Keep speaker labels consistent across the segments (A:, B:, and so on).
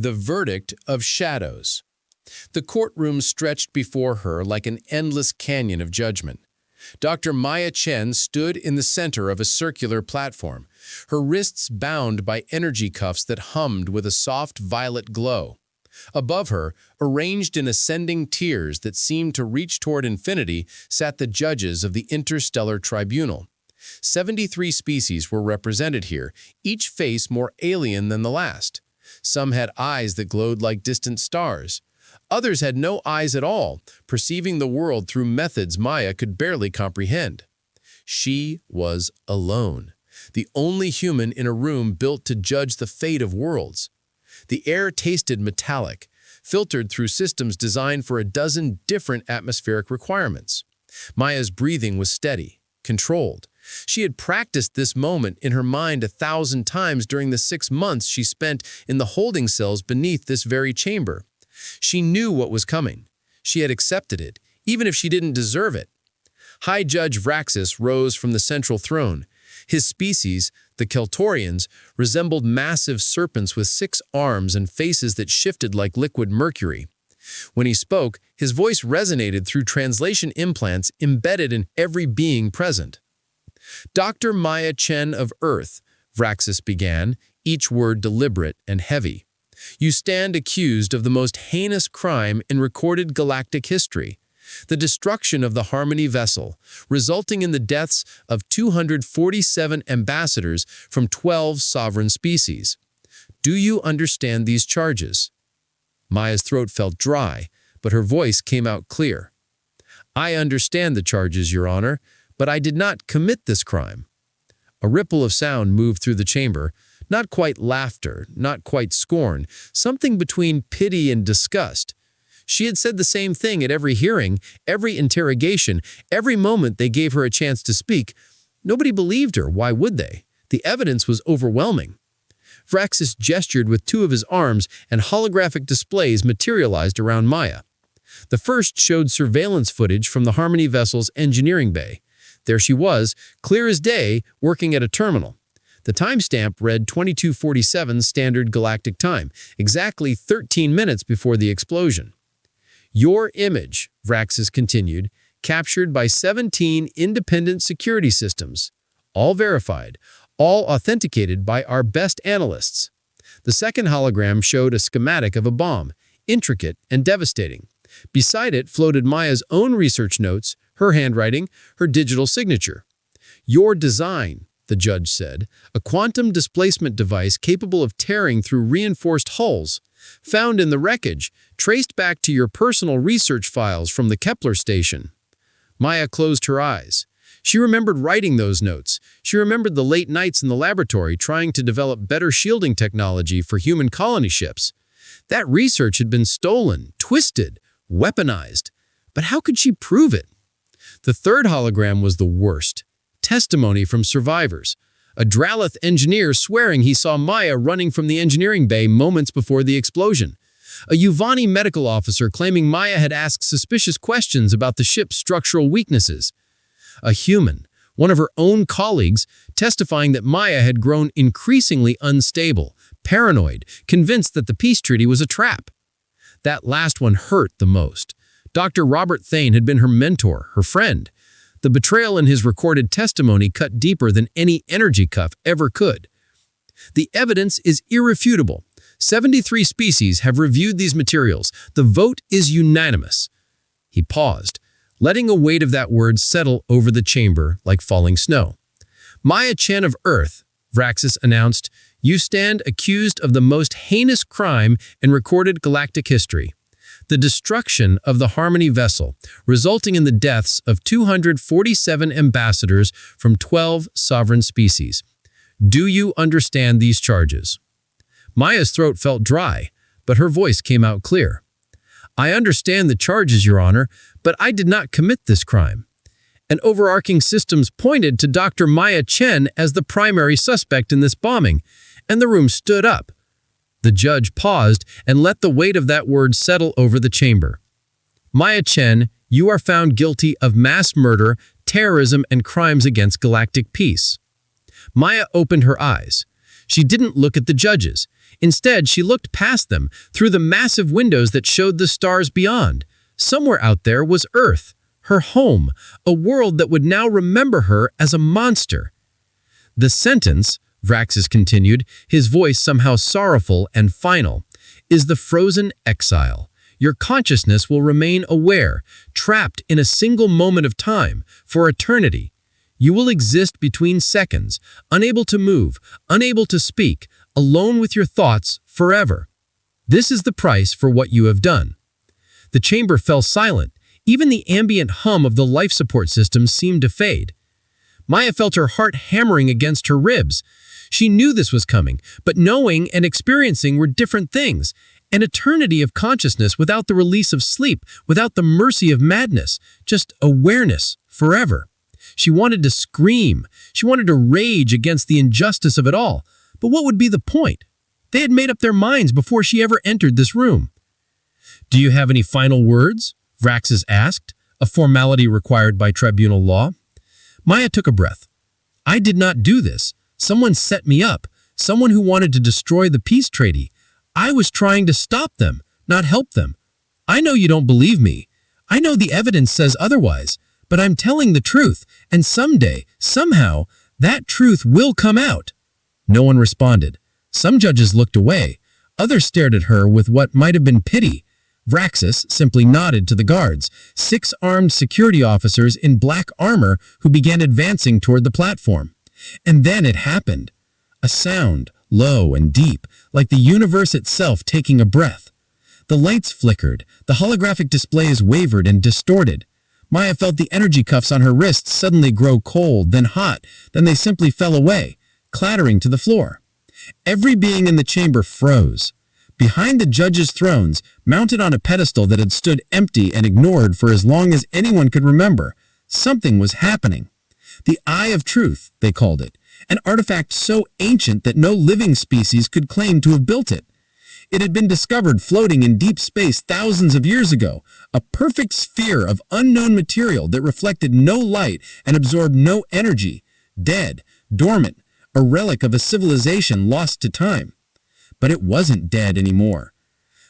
A: The verdict of shadows. The courtroom stretched before her like an endless canyon of judgment. Dr. Maya Chen stood in the center of a circular platform, her wrists bound by energy cuffs that hummed with a soft violet glow. Above her, arranged in ascending tiers that seemed to reach toward infinity, sat the judges of the Interstellar Tribunal. 73 species were represented here, each face more alien than the last. Some had eyes that glowed like distant stars. Others had no eyes at all, perceiving the world through methods Maya could barely comprehend. She was alone, the only human in a room built to judge the fate of worlds. The air tasted metallic, filtered through systems designed for a dozen different atmospheric requirements. Maya's breathing was steady, controlled. She had practiced this moment in her mind 1,000 times during the 6 months she spent in the holding cells beneath this very chamber. She knew what was coming. She had accepted it, even if she didn't deserve it. High Judge Vraxis rose from the central throne. His species, the Keltorians, resembled massive serpents with 6 arms and faces that shifted like liquid mercury. When he spoke, his voice resonated through translation implants embedded in every being present. Dr. Maya Chen of Earth, Vraxis began, each word deliberate and heavy. You stand accused of the most heinous crime in recorded galactic history, the destruction of the Harmony vessel, resulting in the deaths of 247 ambassadors from 12 sovereign species. Do you understand these charges? Maya's throat felt dry, but her voice came out clear. I understand the charges, Your Honor, but I did not commit this crime. A ripple of sound moved through the chamber, not quite laughter, not quite scorn, something between pity and disgust. She had said the same thing at every hearing, every interrogation, every moment they gave her a chance to speak. Nobody believed her. Why would they? The evidence was overwhelming. Vraxis gestured with 2 of his arms, and holographic displays materialized around Maya. The first showed surveillance footage from the Harmony vessel's engineering bay. There she was, clear as day, working at a terminal. The timestamp read 2247 Standard Galactic Time, exactly 13 minutes before the explosion. Your image, Vraxis continued, captured by 17 independent security systems, all verified, all authenticated by our best analysts. The second hologram showed a schematic of a bomb, intricate and devastating. Beside it floated Maya's own research notes, her handwriting, her digital signature. Your design, the judge said, a quantum displacement device capable of tearing through reinforced hulls, found in the wreckage, traced back to your personal research files from the Kepler station. Maya closed her eyes. She remembered writing those notes. She remembered the late nights in the laboratory trying to develop better shielding technology for human colony ships. That research had been stolen, twisted, weaponized. But how could she prove it? The third hologram was the worst. Testimony from survivors. A Dralith engineer swearing he saw Maya running from the engineering bay moments before the explosion. A Yuvani medical officer claiming Maya had asked suspicious questions about the ship's structural weaknesses. A human, one of her own colleagues, testifying that Maya had grown increasingly unstable, paranoid, convinced that the peace treaty was a trap. That last one hurt the most. Dr. Robert Thane had been her mentor, her friend. The betrayal in his recorded testimony cut deeper than any energy cuff ever could. The evidence is irrefutable. 73 species have reviewed these materials. The vote is unanimous. He paused, letting a weight of that word settle over the chamber like falling snow. Maya Chen of Earth, Vraxis announced, you stand accused of the most heinous crime in recorded galactic history. The destruction of the Harmony vessel, resulting in the deaths of 247 ambassadors from 12 sovereign species. Do you understand these charges? Maya's throat felt dry, but her voice came out clear. I understand the charges, Your Honor, but I did not commit this crime. And overarching systems pointed to Dr. Maya Chen as the primary suspect in this bombing, and the room stood up. The judge paused and let the weight of that word settle over the chamber. Maya Chen, you are found guilty of mass murder, terrorism, and crimes against galactic peace. Maya opened her eyes. She didn't look at the judges. Instead, she looked past them, through the massive windows that showed the stars beyond. Somewhere out there was Earth, her home, a world that would now remember her as a monster. "The sentence," Vraxis continued, his voice somehow sorrowful and final, "is the frozen exile. Your consciousness will remain aware, trapped in a single moment of time, for eternity. You will exist between seconds, unable to move, unable to speak, alone with your thoughts forever. This is the price for what you have done." The chamber fell silent. Even the ambient hum of the life support system seemed to fade. Maya felt her heart hammering against her ribs. She knew this was coming, but knowing and experiencing were different things. An eternity of consciousness without the release of sleep, without the mercy of madness, just awareness forever. She wanted to scream. She wanted to rage against the injustice of it all. But what would be the point? They had made up their minds before she ever entered this room. "Do you have any final words?" Vraxis asked, a formality required by tribunal law. Maya took a breath. "I did not do this. Someone set me up, someone who wanted to destroy the peace treaty. I was trying to stop them, not help them. I know you don't believe me. I know the evidence says otherwise, but I'm telling the truth, and someday, somehow, that truth will come out." No one responded. Some judges looked away. Others stared at her with what might have been pity. Vraxis simply nodded to the guards, 6 armed security officers in black armor who began advancing toward the platform. And then it happened. A sound, low and deep, like the universe itself taking a breath. The lights flickered, the holographic displays wavered and distorted. Maya felt the energy cuffs on her wrists suddenly grow cold, then hot, then they simply fell away, clattering to the floor. Every being in the chamber froze. Behind the judges' thrones, mounted on a pedestal that had stood empty and ignored for as long as anyone could remember, something was happening. The Eye of Truth, they called it, an artifact so ancient that no living species could claim to have built it. It had been discovered floating in deep space thousands of years ago, a perfect sphere of unknown material that reflected no light and absorbed no energy, dead, dormant, a relic of a civilization lost to time. But it wasn't dead anymore.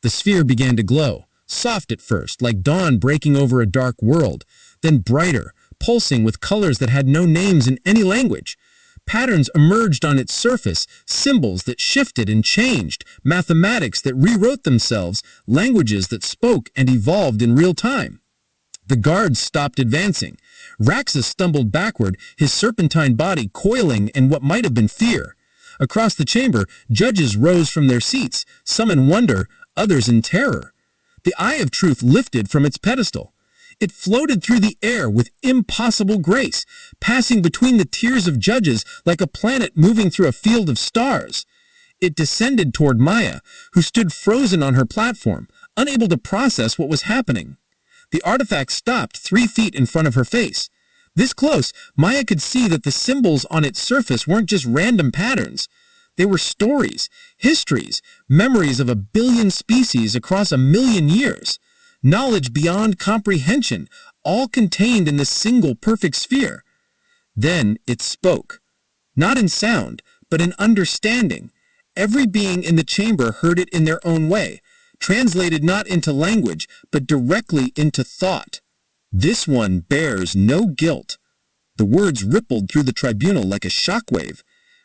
A: The sphere began to glow, soft at first, like dawn breaking over a dark world, then brighter, pulsing with colors that had no names in any language. Patterns emerged on its surface, symbols that shifted and changed, mathematics that rewrote themselves, languages that spoke and evolved in real time. The guards stopped advancing. Vraxis stumbled backward, his serpentine body coiling in what might have been fear. Across the chamber, judges rose from their seats, some in wonder, others in terror. The Eye of Truth lifted from its pedestal. It floated through the air with impossible grace, passing between the tiers of judges like a planet moving through a field of stars. It descended toward Maya, who stood frozen on her platform, unable to process what was happening. The artifact stopped 3 feet in front of her face. This close, Maya could see that the symbols on its surface weren't just random patterns. They were stories, histories, memories of 1 billion species across 1 million years. Knowledge beyond comprehension, all contained in this single perfect sphere. Then it spoke. Not in sound, but in understanding. Every being in the chamber heard it in their own way, translated not into language, but directly into thought. "This one bears no guilt." The words rippled through the tribunal like a shockwave.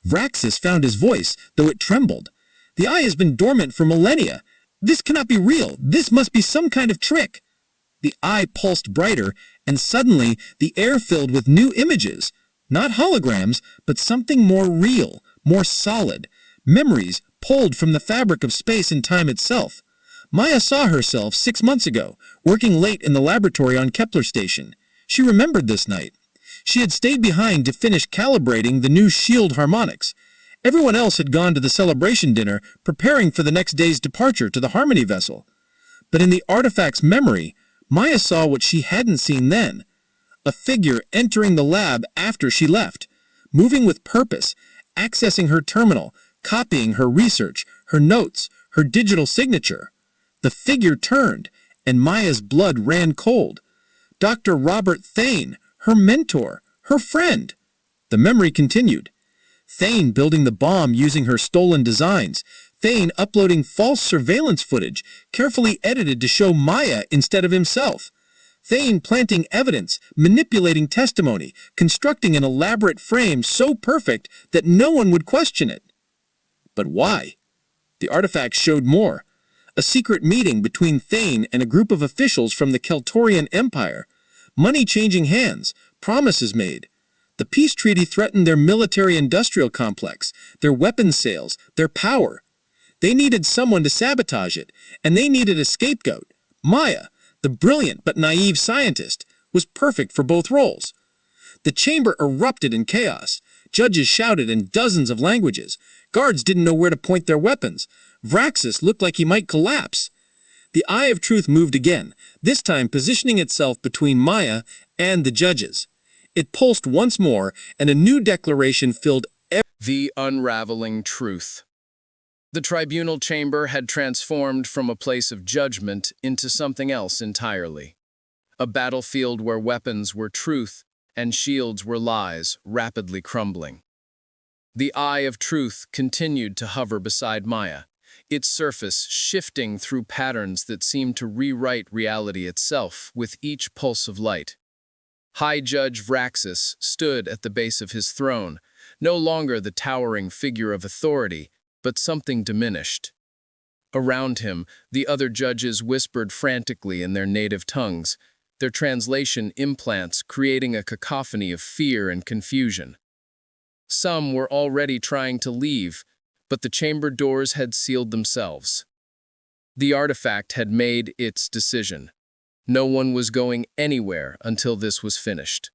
A: Vraxis found his voice, though it trembled. "The eye has been dormant for millennia. This cannot be real. This must be some kind of trick." The eye pulsed brighter, and suddenly the air filled with new images. Not holograms, but something more real, more solid. Memories pulled from the fabric of space and time itself. Maya saw herself 6 months ago, working late in the laboratory on Kepler Station. She remembered this night. She had stayed behind to finish calibrating the new shield harmonics. Everyone else had gone to the celebration dinner, preparing for the next day's departure to the Harmony vessel. But in the artifact's memory, Maya saw what she hadn't seen then. A figure entering the lab after she left, moving with purpose, accessing her terminal, copying her research, her notes, her digital signature. The figure turned, and Maya's blood ran cold. Dr. Robert Thane, her mentor, her friend. The memory continued.
B: Thane building the bomb using her stolen designs, Thane uploading false surveillance footage, carefully edited to show Maya instead of himself. Thane planting evidence, manipulating testimony, constructing an elaborate frame so perfect that no one would question it. But why? The artifact showed more. A secret meeting between Thane and a group of officials from the Keltorian Empire. Money changing hands, promises made. The peace treaty threatened their military-industrial complex, their weapons sales, their power. They needed someone to sabotage it, and they needed a scapegoat. Maya, the brilliant but naive scientist, was perfect for both roles. The chamber erupted in chaos. Judges shouted in dozens of languages. Guards didn't know where to point their weapons. Vraxis looked like he might collapse. The Eye of Truth moved again, this time positioning itself between Maya and the judges. It pulsed once more, and a new declaration filled
A: The unraveling truth. The tribunal chamber had transformed from a place of judgment into something else entirely. A battlefield where weapons were truth and shields were lies, rapidly crumbling. The Eye of Truth continued to hover beside Maya, its surface shifting through patterns that seemed to rewrite reality itself with each pulse of light. High Judge Vraxis stood at the base of his throne, no longer the towering figure of authority, but something diminished. Around him, the other judges whispered frantically in their native tongues, their translation implants creating a cacophony of fear and confusion. Some were already trying to leave, but the chamber doors had sealed themselves. The artifact had made its decision. No one was going anywhere until this was finished.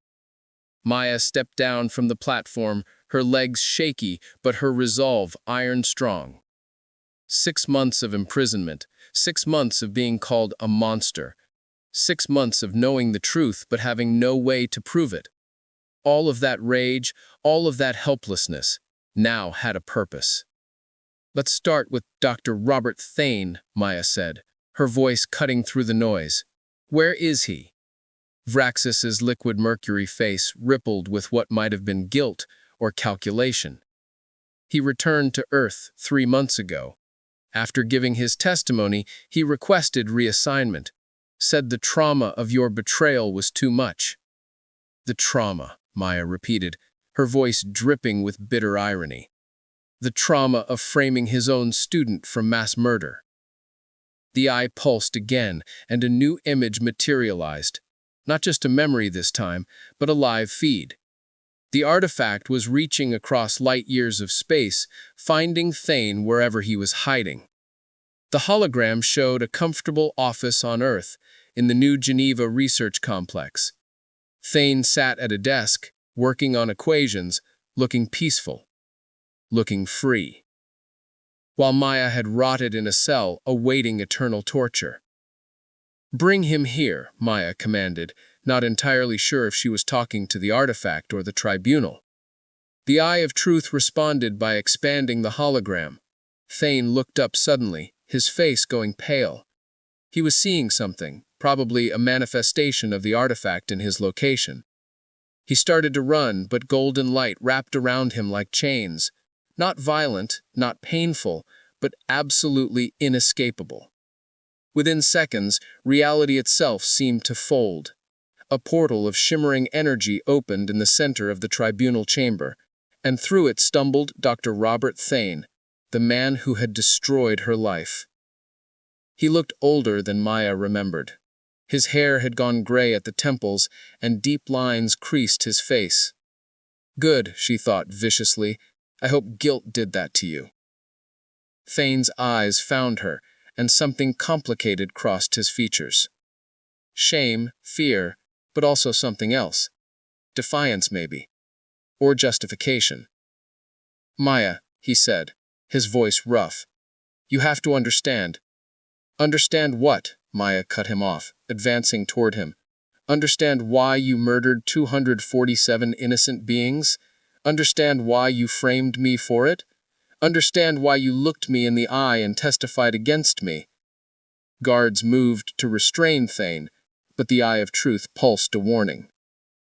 A: Maya stepped down from the platform, her legs shaky, but her resolve iron-strong. 6 months of imprisonment, 6 months of being called a monster, 6 months of knowing the truth but having no way to prove it. All of that rage, all of that helplessness, now had a purpose. "Let's start with Dr. Robert Thane," Maya said, her voice cutting through the noise. "Where is he?" Vraxis's liquid mercury face rippled with what might have been guilt or calculation. "He returned to Earth 3 months ago. After giving his testimony, he requested reassignment, said the trauma of your betrayal was too much." "The trauma," Maya repeated, her voice dripping with bitter irony. "The trauma of framing his own student for mass murder." The eye pulsed again, and a new image materialized. Not just a memory this time, but a live feed. The artifact was reaching across light years of space, finding Thane wherever he was hiding. The hologram showed a comfortable office on Earth, in the New Geneva Research Complex. Thane sat at a desk, working on equations, looking peaceful, looking free, while Maya had rotted in a cell, awaiting eternal torture. "Bring him here," Maya commanded, not entirely sure if she was talking to the artifact or the tribunal. The Eye of Truth responded by expanding the hologram. Thane looked up suddenly, his face going pale. He was seeing something, probably a manifestation of the artifact in his location. He started to run, but golden light wrapped around him like chains. Not violent, not painful, but absolutely inescapable. Within seconds, reality itself seemed to fold. A portal of shimmering energy opened in the center of the tribunal chamber, and through it stumbled Dr. Robert Thane, the man who had destroyed her life. He looked older than Maya remembered. His hair had gone gray at the temples, and deep lines creased his face. "Good," she thought viciously. "I hope guilt did that to you." Thane's eyes found her, and something complicated crossed his features. Shame, fear, but also something else. Defiance, maybe. Or justification. "Maya," he said, his voice rough. "You have to understand." "Understand what?" Maya cut him off, advancing toward him. "Understand why you murdered 247 innocent beings? Understand why you framed me for it? Understand why you looked me in the eye and testified against me?" Guards moved to restrain Thane, but the Eye of Truth pulsed a warning.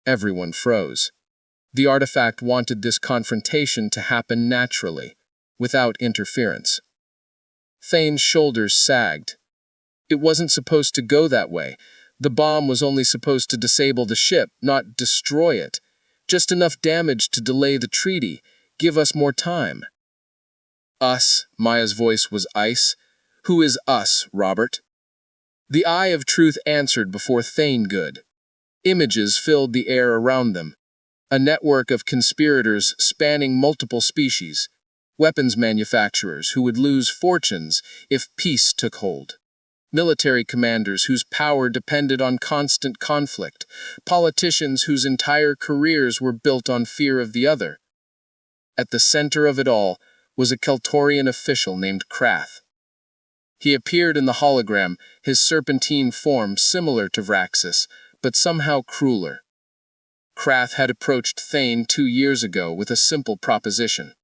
A: Everyone froze.
C: The artifact wanted this confrontation to happen naturally, without interference. Thane's shoulders sagged. It wasn't supposed to go that way. The bomb was only supposed to disable the ship, not destroy it. Just enough damage to delay the treaty, give us more time. Us, Maya's voice was ice. Who is us, Robert? The Eye of Truth answered before Thane could. Images filled the air around them. A network of conspirators spanning multiple species, weapons manufacturers who would lose fortunes if peace took hold, military commanders whose power depended on constant conflict, politicians whose entire careers were built on fear of the other. At the center of it all was a Keltorian official named Krath. He appeared in the hologram, his serpentine form similar to Vraxis, but somehow crueler. Krath had approached Thane 2 years ago with a simple proposition.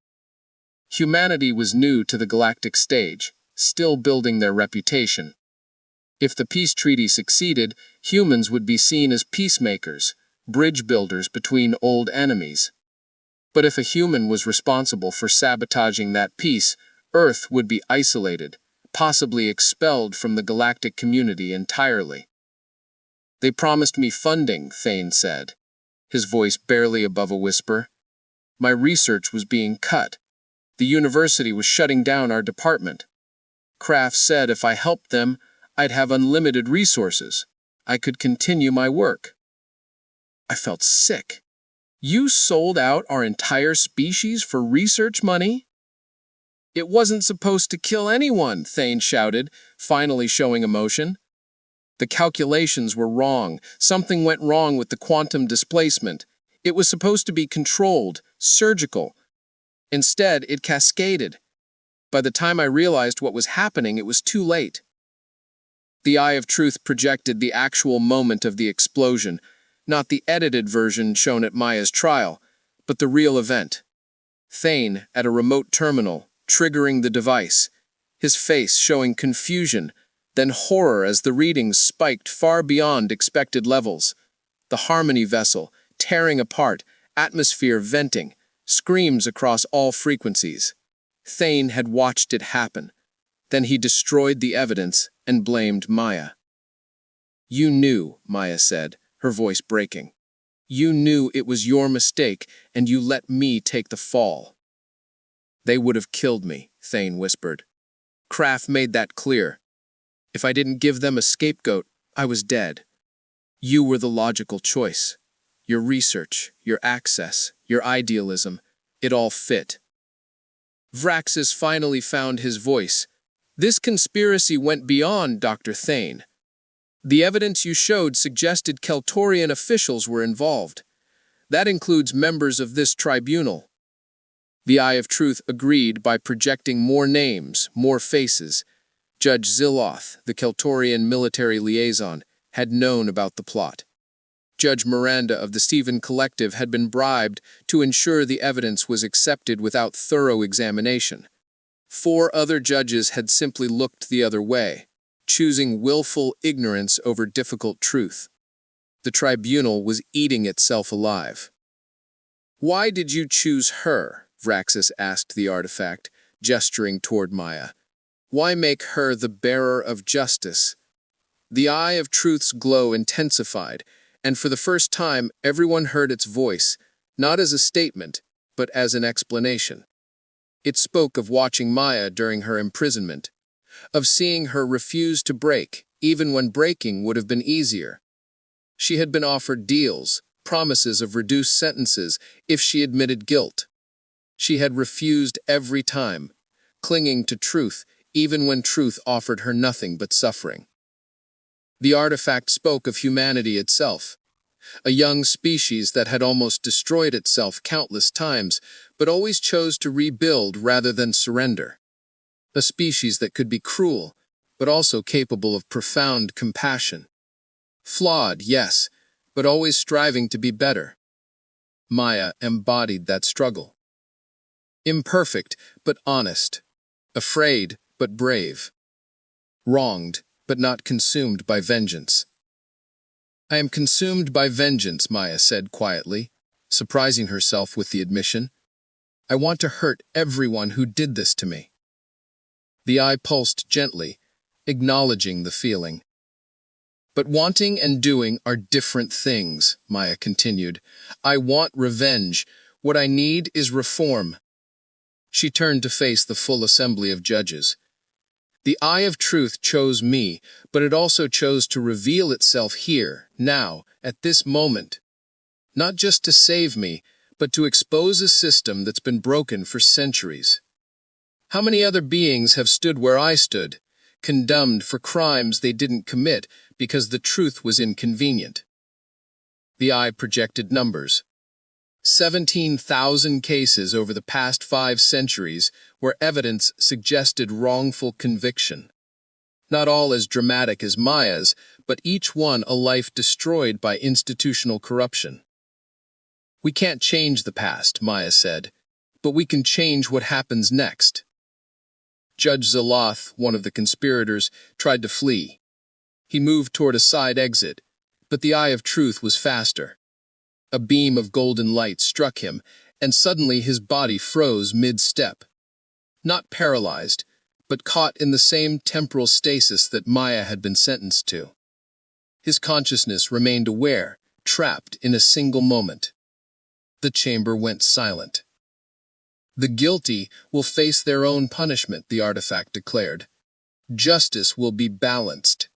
C: Humanity was new to the galactic stage, still building their reputation. If the peace treaty succeeded, humans would be seen as peacemakers, bridge builders between old enemies. But if a human was responsible for sabotaging that peace, Earth would be isolated, possibly expelled from the galactic community entirely. They promised me funding, Thane said, his voice barely above a whisper. My research was being cut. The university was shutting down our department. Kraft said if I helped them, I'd have unlimited resources. I could continue my work. I felt sick. You sold out our entire species for research money? It wasn't supposed to kill anyone, Thane shouted, finally showing emotion. The calculations were wrong. Something went wrong with the quantum displacement. It was supposed to be controlled, surgical. Instead, it cascaded. By the time I realized what was happening, it was too late. The Eye of Truth projected the actual moment of the explosion, not the edited version shown at Maya's trial, but the real event. Thane, at a remote terminal, triggering the device, his face showing confusion, then horror as the readings spiked far beyond expected levels. The Harmony vessel, tearing apart, atmosphere venting, screams across all frequencies. Thane had watched it happen. Then he destroyed the evidence and blamed Maya. You knew, Maya said, her voice breaking. You knew it was your mistake, and you let me take the fall. They would have killed me, Thane whispered. Kraft made that clear. If I didn't give them a scapegoat, I was dead. You were the logical choice. Your research, your access, your idealism, it all fit. Vraxis finally found his voice. This conspiracy went beyond Dr. Thane. The evidence you showed suggested Keltorian officials were involved. That includes members of this tribunal. The Eye of Truth agreed by projecting more names, more faces. Judge Ziloth, the Keltorian military liaison, had known about the plot. Judge Miranda of the Stephen Collective had been bribed to ensure the evidence was accepted without thorough examination. 4 other judges had simply looked the other way, choosing willful ignorance over difficult truth. The tribunal was eating itself alive. Why did you choose her? Vraxis asked the artifact, gesturing toward Maya. Why make her the bearer of justice? The Eye of Truth's glow intensified, and for the first time everyone heard its voice, not as a statement, but as an explanation. It spoke of watching Maya during her imprisonment, of seeing her refuse to break, even when breaking would have been easier. She had been offered deals, promises of reduced sentences if she admitted guilt. She had refused every time, clinging to truth even when truth offered her nothing but suffering. The artifact spoke of humanity itself, a young species that had almost destroyed itself countless times, but always chose to rebuild rather than surrender. A species that could be cruel, but also capable of profound compassion. Flawed, yes, but always striving to be better. Maya embodied that struggle. Imperfect, but honest. Afraid, but brave. Wronged, but not consumed by vengeance. I am consumed by vengeance, Maya said quietly, surprising herself with the admission. "I want to hurt everyone who did this to me." The eye pulsed gently, acknowledging the feeling. "But wanting and doing are different things," Maya continued. "I want revenge. What I need is reform." She turned to face the full assembly of judges. "The eye of truth chose me, but it also chose to reveal itself here, now, at this moment. Not just to save me, but to expose a system that's been broken for centuries. How many other beings have stood where I stood, condemned for crimes they didn't commit because the truth was inconvenient?" The eye projected numbers. 17,000 cases over the past 5 centuries where evidence suggested wrongful conviction. Not all as dramatic as Maya's, but each one a life destroyed by institutional corruption. "We can't change the past," Maya said, "but we can change what happens next." Judge Zaloth, one of the conspirators, tried to flee. He moved toward a side exit, but the eye of truth was faster. A beam of golden light struck him, and suddenly his body froze mid-step. Not paralyzed, but caught in the same temporal stasis that Maya had been sentenced to. His consciousness remained aware, trapped in a single moment. The chamber went silent. "The guilty will face their own punishment," the artifact declared. "Justice will be balanced."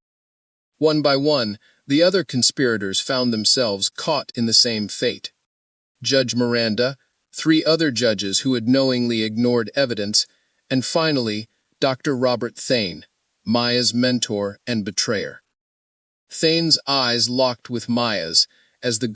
C: One by one, the other conspirators found themselves caught in the same fate. Judge Miranda, 3 other judges who had knowingly ignored evidence, and finally, Dr. Robert Thane, Maya's mentor and betrayer. Thane's eyes locked with Maya's as the